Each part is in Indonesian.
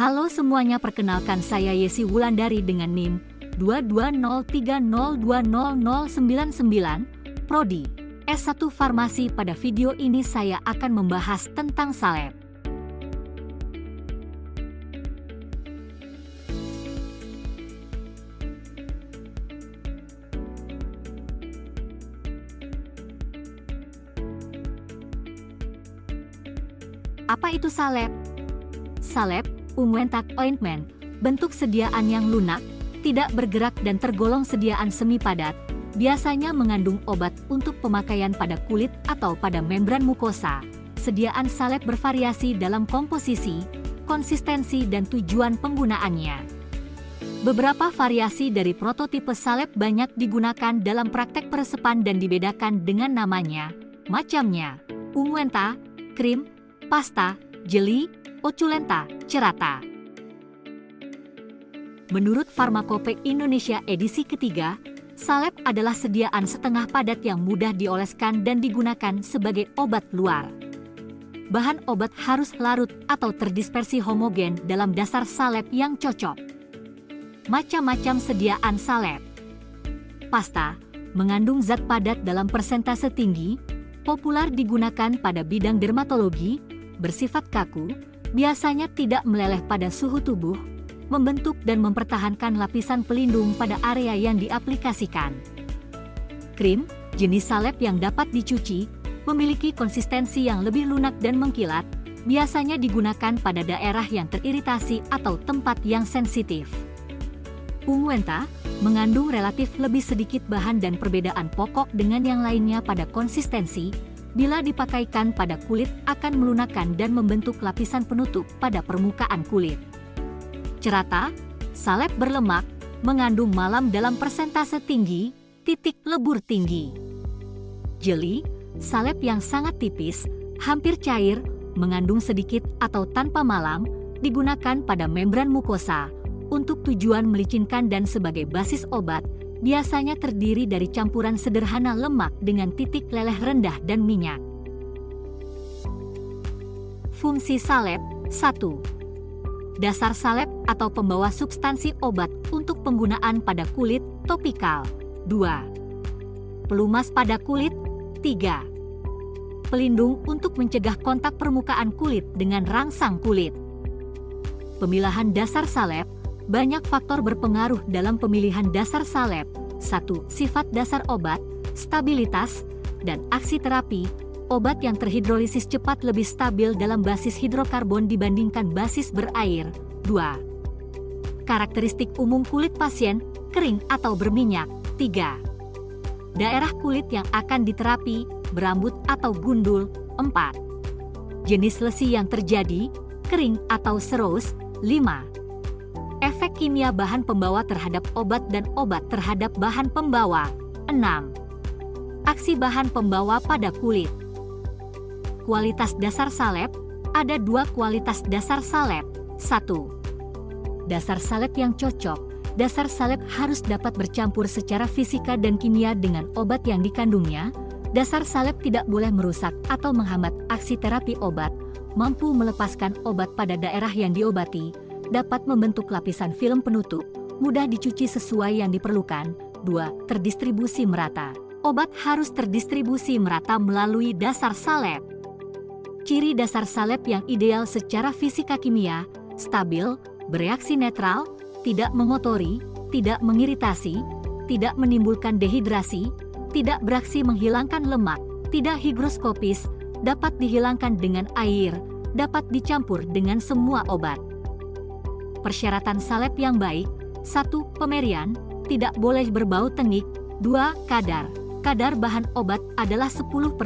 Halo semuanya, perkenalkan saya Yesi Wulandari dengan NIM 22030200099, Prodi S1 Farmasi. Pada video ini saya akan membahas tentang salep. Apa itu salep? Salep, unguent ointment, bentuk sediaan yang lunak, tidak bergerak dan tergolong sediaan semi padat, biasanya mengandung obat untuk pemakaian pada kulit atau pada membran mukosa. Sediaan salep bervariasi dalam komposisi, konsistensi dan tujuan penggunaannya. Beberapa variasi dari prototipe salep banyak digunakan dalam praktek peresepan dan dibedakan dengan namanya, macamnya, unguenta, krim, pasta, jeli, oculenta, cerata. Menurut Farmakope Indonesia edisi ketiga, salep adalah sediaan setengah padat yang mudah dioleskan dan digunakan sebagai obat luar. Bahan obat harus larut atau terdispersi homogen dalam dasar salep yang cocok. Macam-macam sediaan salep. Pasta, mengandung zat padat dalam persentase tinggi, populer digunakan pada bidang dermatologi, bersifat kaku, biasanya tidak meleleh pada suhu tubuh, membentuk dan mempertahankan lapisan pelindung pada area yang diaplikasikan. Krim, jenis salep yang dapat dicuci, memiliki konsistensi yang lebih lunak dan mengkilat, biasanya digunakan pada daerah yang teriritasi atau tempat yang sensitif. Unguenta, mengandung relatif lebih sedikit bahan dan perbedaan pokok dengan yang lainnya pada konsistensi, bila dipakaikan pada kulit akan melunakkan dan membentuk lapisan penutup pada permukaan kulit. Cerata, salep berlemak, mengandung malam dalam persentase tinggi, titik lebur tinggi. Jeli, salep yang sangat tipis, hampir cair, mengandung sedikit atau tanpa malam, digunakan pada membran mukosa, untuk tujuan melicinkan dan sebagai basis obat, biasanya terdiri dari campuran sederhana lemak dengan titik leleh rendah dan minyak. Fungsi salep. 1. Dasar salep atau pembawa substansi obat untuk penggunaan pada kulit topikal. 2. Pelumas pada kulit. 3. Pelindung untuk mencegah kontak permukaan kulit dengan rangsang kulit. Pemilahan dasar salep. Banyak faktor berpengaruh dalam pemilihan dasar salep. 1. Sifat dasar obat, stabilitas, dan aksi terapi. Obat yang terhidrolisis cepat lebih stabil dalam basis hidrokarbon dibandingkan basis berair. 2. Karakteristik umum kulit pasien, kering atau berminyak. 3. Daerah kulit yang akan diterapi, berambut atau gundul. 4. Jenis lesi yang terjadi, kering atau serous. 5. Efek kimia bahan pembawa terhadap obat dan obat terhadap bahan pembawa. 6. Aksi bahan pembawa pada kulit. Kualitas dasar salep. Ada 2 kualitas dasar salep. 1. Dasar salep yang cocok. Dasar salep harus dapat bercampur secara fisika dan kimia dengan obat yang dikandungnya. Dasar salep tidak boleh merusak atau menghambat aksi terapi obat, mampu melepaskan obat pada daerah yang diobati, dapat membentuk lapisan film penutup, mudah dicuci sesuai yang diperlukan. 2. Terdistribusi merata. Obat harus terdistribusi merata melalui dasar salep. Ciri dasar salep yang ideal secara fisika kimia, stabil, bereaksi netral, tidak mengotori, tidak mengiritasi, tidak menimbulkan dehidrasi, tidak beraksi menghilangkan lemak, tidak higroskopis, dapat dihilangkan dengan air, dapat dicampur dengan semua obat. Persyaratan salep yang baik. 1. Pemerian, tidak boleh berbau tenik. 2. Kadar. Kadar bahan obat adalah 10%.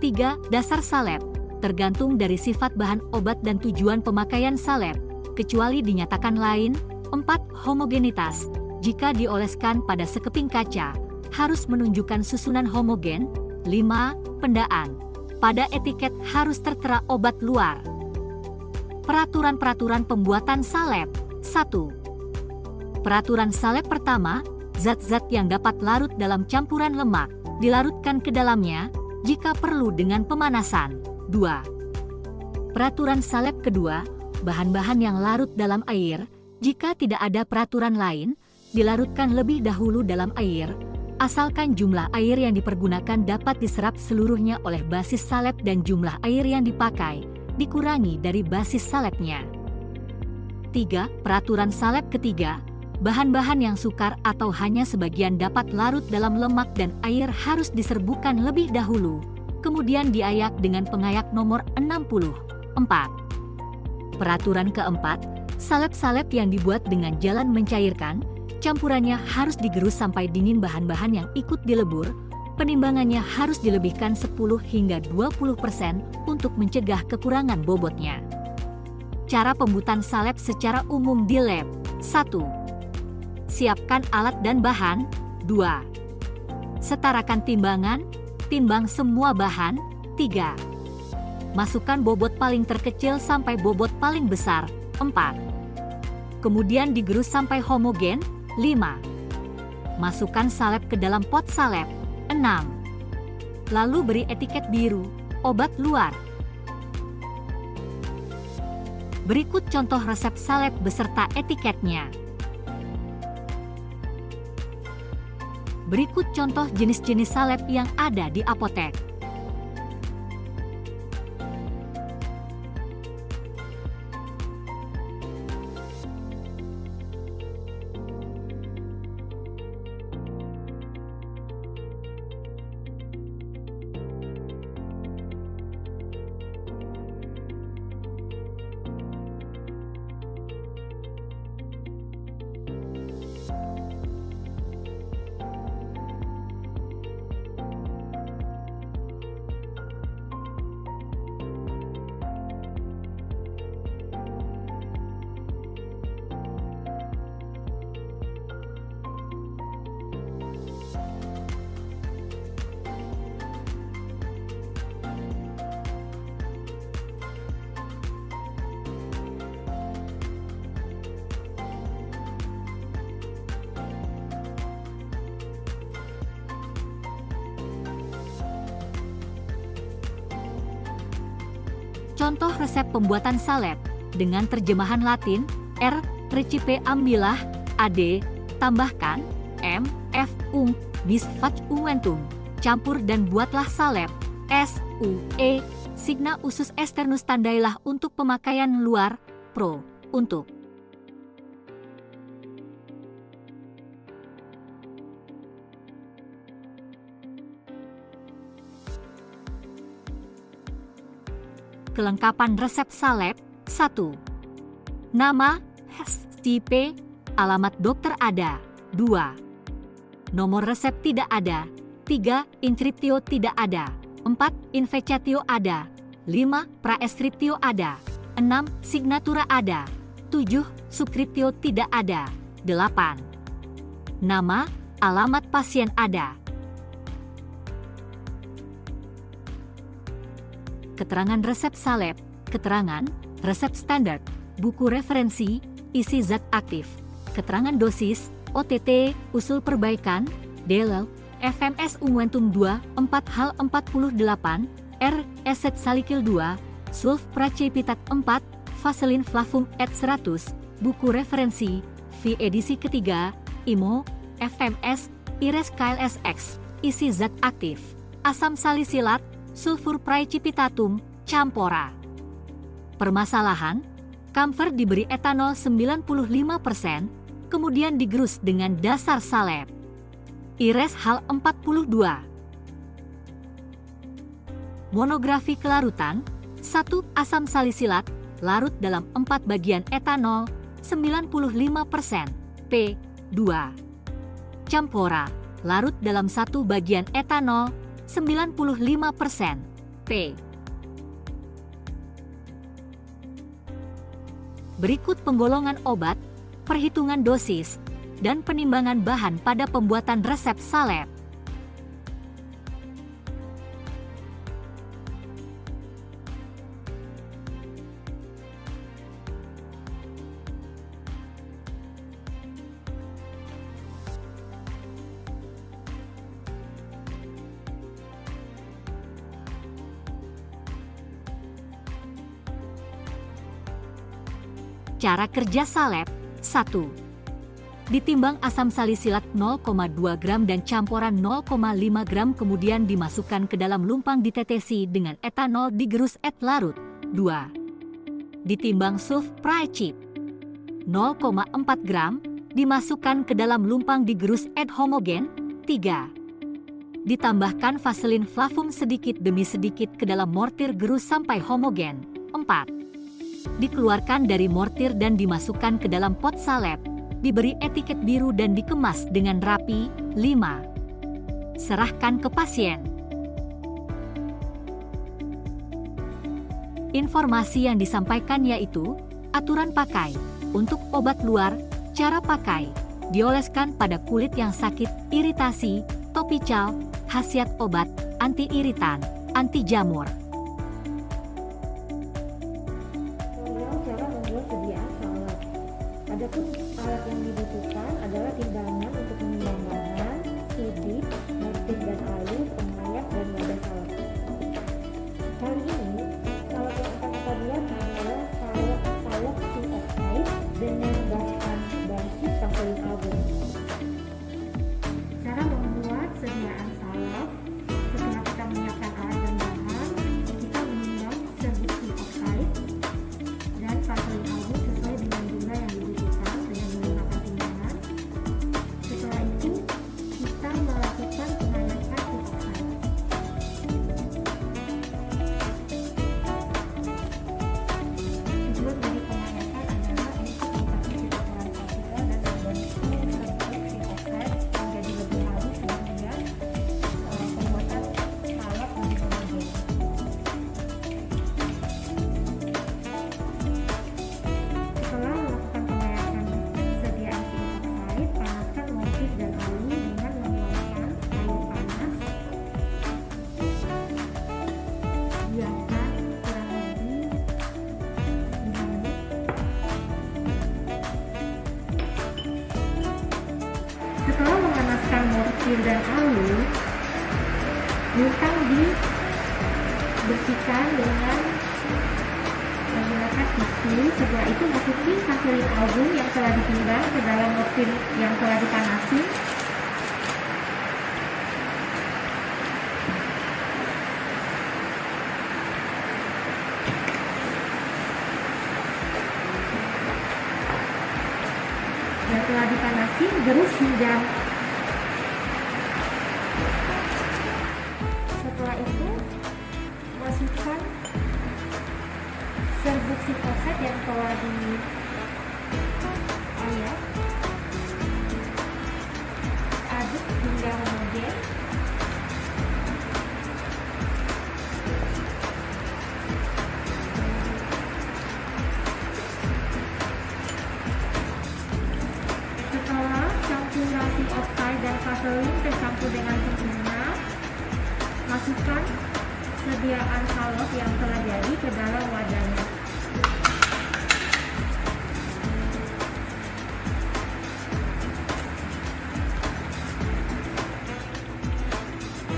3. Dasar salep, tergantung dari sifat bahan obat dan tujuan pemakaian salep, kecuali dinyatakan lain. 4. Homogenitas, jika dioleskan pada sekeping kaca, harus menunjukkan susunan homogen. 5. Pendaan, pada etiket harus tertera obat luar. Peraturan-peraturan pembuatan salep. 1. Peraturan salep pertama, zat-zat yang dapat larut dalam campuran lemak, dilarutkan ke dalamnya, jika perlu dengan pemanasan. 2. Peraturan salep kedua, Bahan-bahan yang larut dalam air, jika tidak ada peraturan lain, dilarutkan lebih dahulu dalam air, asalkan jumlah air yang dipergunakan dapat diserap seluruhnya oleh basis salep dan jumlah air yang dipakai dikurangi dari basis salepnya. 3. Peraturan salep ketiga, bahan-bahan yang sukar atau hanya sebagian dapat larut dalam lemak dan air harus diserbukan lebih dahulu, kemudian diayak dengan pengayak nomor 64. Peraturan keempat, salep-salep yang dibuat dengan jalan mencairkan, campurannya harus digerus sampai dingin. Bahan-bahan yang ikut dilebur, penimbangannya harus dilebihkan 10 hingga 20% untuk mencegah kekurangan bobotnya. Cara pembuatan salep secara umum di lab. 1. Siapkan alat dan bahan. 2. Setarakan timbangan, timbang semua bahan. 3. Masukkan bobot paling terkecil sampai bobot paling besar. 4. Kemudian digerus sampai homogen. 5. Masukkan salep ke dalam pot salep. 6. Lalu beri etiket biru, obat luar. Berikut contoh resep salep beserta etiketnya. Berikut contoh jenis-jenis salep yang ada di apotek. Contoh resep pembuatan salep dengan terjemahan Latin. R. Recipe ambillah. AD. Tambahkan. M. F. Bis fac unguentum. Campur dan buatlah salep. S. E. Signa usus externus tandailah untuk pemakaian luar. Pro. Untuk kelengkapan resep salep. 1. Nama, STP, alamat dokter ada. 2. Nomor resep tidak ada. 3. Inscriptio tidak ada. 4. Invecatio ada. 5. Praescriptio ada. 6. Signatura ada. 7. Subscriptio tidak ada. 8. Nama, alamat pasien ada. Keterangan resep salep. Keterangan, resep standar, buku referensi, isi zat aktif, keterangan dosis, OTT, usul perbaikan, DL, FMS unguentum 2, 4 hal 48, R, eset salikil 2, sulf pracepitat 4, vaselin flavum et 100, buku referensi, V edisi ketiga, IMO, FMS, Ires KLSX, isi zat aktif, asam salisilat, sulfur praecipitatum, campora. Permasalahan, camphor diberi etanol 95%, kemudian digerus dengan dasar salep. Ires hal 42. Monografi kelarutan. 1. Asam salisilat, larut dalam 4 bagian etanol, 95%. P. 2. Campora, larut dalam 1 bagian etanol, 95%. P. Berikut penggolongan obat, perhitungan dosis, dan penimbangan bahan pada pembuatan resep salep. Cara kerja salep. 1. Ditimbang asam salisilat 0,2 gram dan campuran 0,5 gram kemudian dimasukkan ke dalam lumpang ditetesi dengan etanol digerus et larut. 2. Ditimbang sulfprychip 0,4 gram dimasukkan ke dalam lumpang digerus et homogen. 3. Ditambahkan vaselin flavum sedikit demi sedikit ke dalam mortir gerus sampai homogen. 4. Dikeluarkan dari mortir dan dimasukkan ke dalam pot salep. Diberi etiket biru dan dikemas dengan rapi. 5. Serahkan ke pasien. Informasi yang disampaikan yaitu aturan pakai. Untuk obat luar, cara pakai. Dioleskan pada kulit yang sakit, iritasi, topikal, khasiat obat, anti-iritan, anti jamur. Cara membuat sediaan salep. Adapun alat yang dibutuhkan adalah timbangan untuk menimbang bahan, sidik, mortir dan alu, pengayak dan wadah salep. Kali ini, salep yang akan kita buat adalah salep tauoxy oxide dengan bahan basis vaselin album. Cara membuat sediaan salep. Setelah kita menyiapkan alat dan bahan, kita menimbang serbuksi oxide dan vaselin album sesuai dengan jumlah yang dibutuhkan dengan menggunakan timbangan. Setelah itu, kita melakukan pengayakan si oxide. Tujuan dari pengayakan adalah untuk mencapai kekebalan partikel dan membentuk serbuk si oxide menjadi lebih halus sehingga pembuatan salep lebih homogen. Setelah melakukan pengayakan sediaan si oxide, panaskan mortir dan alu dengan menuangkan air panas. Biarkan kurang lebih 5 menit. Setelah memanaskan mortir dan alu, lumpang dibersihkan dengan menggunakan tisu. Setelah itu masukin vaselin album yang telah ditimbang ke dalam mortir yang telah dipanasi. Yang telah dipanasi, gerus hingga. Setelah itu, masukkan serbuk si oxide yang telah diayak, aduk hingga homogen. Setelah campuran si oxide dan vaselin tercampur dengan sempurna, masukkan sediaan salep yang telah jadi ke dalam wadahnya.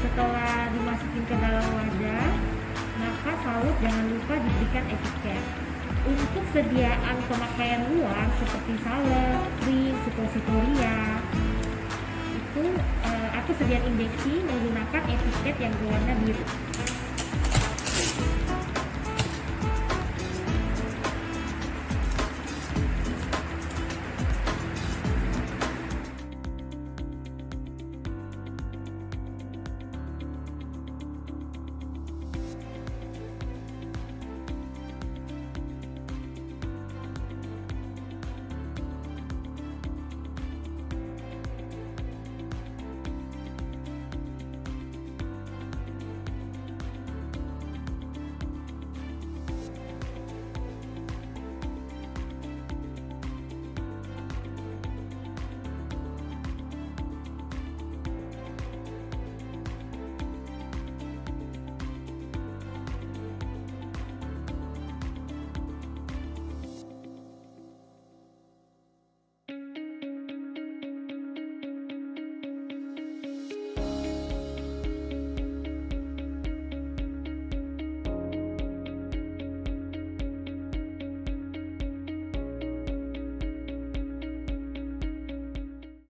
Setelah dimasukin ke dalam wadah, maka salep jangan lupa diberikan etiket. Untuk sediaan pemakaian luar seperti salep, krim, suppositoria, itu atau sediaan injeksi menggunakan etiket yang berwarna biru.